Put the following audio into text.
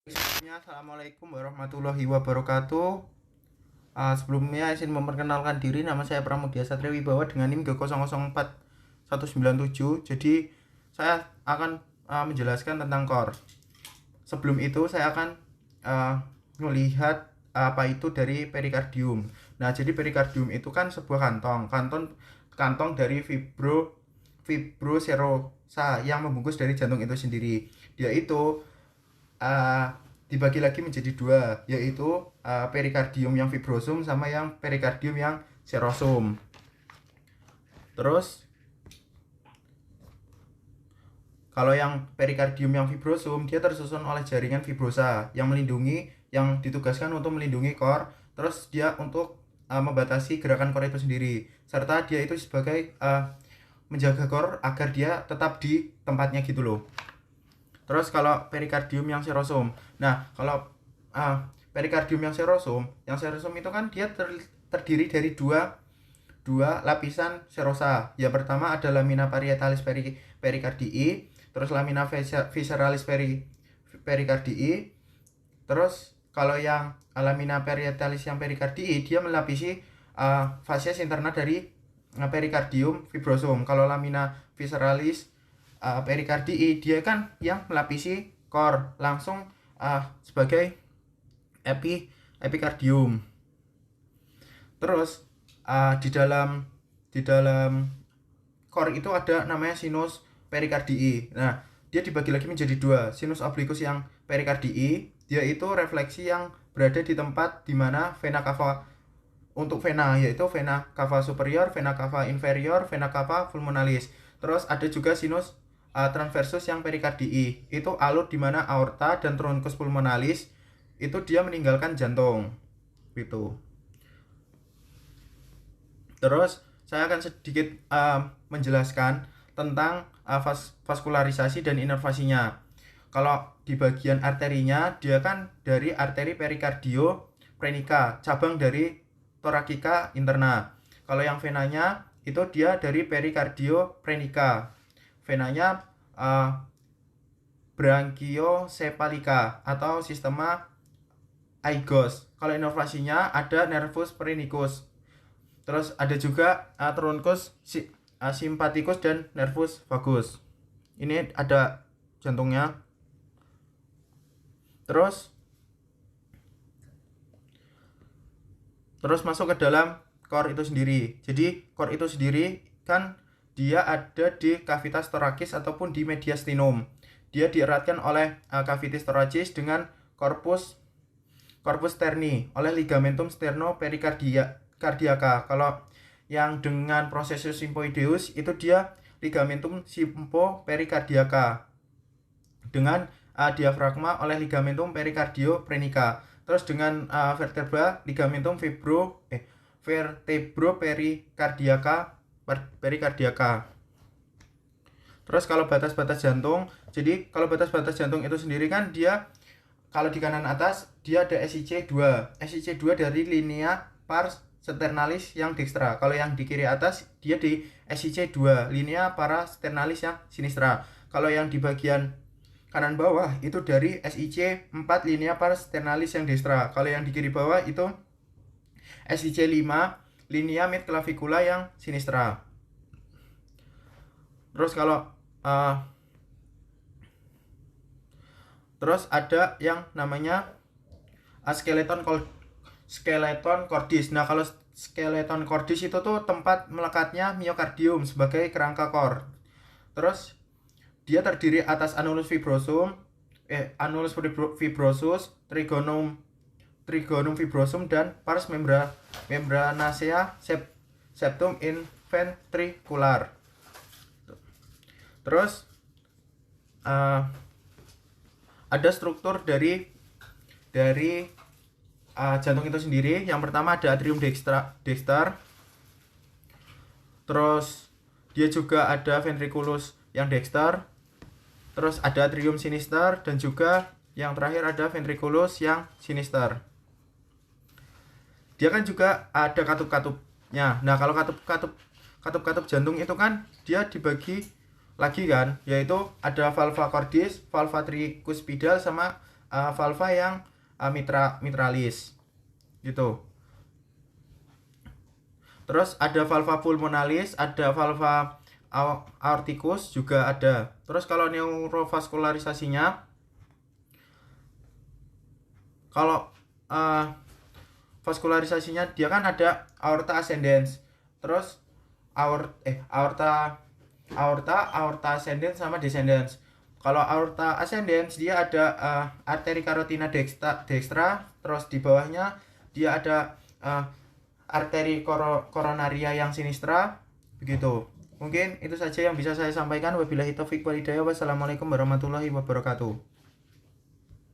Sebelumnya, Assalamualaikum warahmatullahi wabarakatuh. Sebelumnya izin memperkenalkan diri, nama saya Pramudia Satria Wibawa dengan NIM G004197. Jadi saya akan menjelaskan tentang core. Sebelum itu saya akan melihat apa itu dari perikardium. Nah, jadi perikardium itu kan sebuah kantong dari fibroserosa yang membungkus dari jantung itu sendiri. Dia itu dibagi lagi menjadi dua, yaitu perikardium yang fibrosum sama yang perikardium yang serosum. Terus kalau yang perikardium yang fibrosum, dia tersusun oleh jaringan fibrosa yang ditugaskan untuk melindungi core. Terus dia untuk membatasi gerakan core itu sendiri, serta dia itu sebagai menjaga core agar dia tetap di tempatnya gitu loh. Terus kalau perikardium yang serosum, nah kalau perikardium yang serosum itu kan dia terdiri dari dua lapisan serosa. Yang pertama ada lamina parietalis pericardii, terus lamina visceralis pericardii. Terus kalau yang lamina parietalis yang pericardii, dia melapisi facies interna dari perikardium fibrosum. Kalau lamina visceralis pericardii, dia kan yang melapisi core langsung sebagai epikardium. Terus di dalam core itu ada namanya sinus pericardii. Nah, dia dibagi lagi menjadi dua. Sinus obliquus yang pericardii, dia itu refleksi yang berada di tempat di mana vena cava untuk vena, yaitu vena cava superior, vena cava inferior, vena cava pulmonalis. Terus ada juga sinus transversus yang pericardii, itu alur di mana aorta dan truncus pulmonalis itu dia meninggalkan jantung gitu. Terus saya akan sedikit menjelaskan tentang vaskularisasi dan inervasinya. Kalau di bagian arterinya, dia kan dari arteri perikardioprenica, cabang dari thoracica interna. Kalau yang venanya itu dia dari perikardioprenica. Venanya branchiosepalika atau sistema Aigos. Kalau inervasinya ada nervus phrenicus. Terus ada juga truncus sympathicus dan nervus vagus. Ini ada jantungnya. Terus masuk ke dalam core itu sendiri. Jadi core itu sendiri kan dia ada di cavitas thoracis ataupun di mediastinum. Dia dieratkan oleh cavitis thoracis dengan corpus sterni oleh ligamentum sternopericardiaca. Kalau yang dengan processus symphoideus itu dia ligamentum sympopericardiaca dengan diafragma oleh ligamentum pericardioprenica. Terus dengan vertebra ligamentum vertebropericardiaca. Terus kalau batas-batas jantung, jadi kalau batas-batas jantung itu sendiri kan dia kalau di kanan atas dia ada SIC2 dari linea pars sternalis yang dextra. Kalau yang di kiri atas dia di SIC2 linea para sternalis yang sinistra. Kalau yang di bagian kanan bawah itu dari SIC4 linea pars sternalis yang dextra. Kalau yang di kiri bawah itu SIC5 linea mid clavicula yang sinistra. Terus kalau terus ada yang namanya skeleton cordis. Nah, kalau skeleton cordis itu tuh tempat melekatnya miokardium sebagai kerangka core. Terus dia terdiri atas annulus fibrosus, trigonum fibrosum dan pars membranacea septum inventricular. Terus ada struktur dari jantung itu sendiri. Yang pertama ada atrium dexter. Terus dia juga ada ventriculus yang dexter. Terus ada atrium sinister dan juga yang terakhir ada ventriculus yang sinister. Dia kan juga ada katup-katupnya. Nah, kalau katup jantung itu kan dia dibagi lagi kan, yaitu ada valva cordis, valva tricuspidal sama valva yang mitralis gitu. Terus ada valva pulmonalis, ada valva aorticus juga ada. Terus kalau neurovaskularisasinya, kalau vaskularisasinya dia kan ada aorta ascendens, terus aorta ascendens sama descendens. Kalau aorta ascendens dia ada arteri karotina dextra, terus di bawahnya dia ada arteri koronaria yang sinistra, begitu. Mungkin itu saja yang bisa saya sampaikan. Wabillahi taufik walhidayah. Wassalamualaikum warahmatullahi wabarakatuh.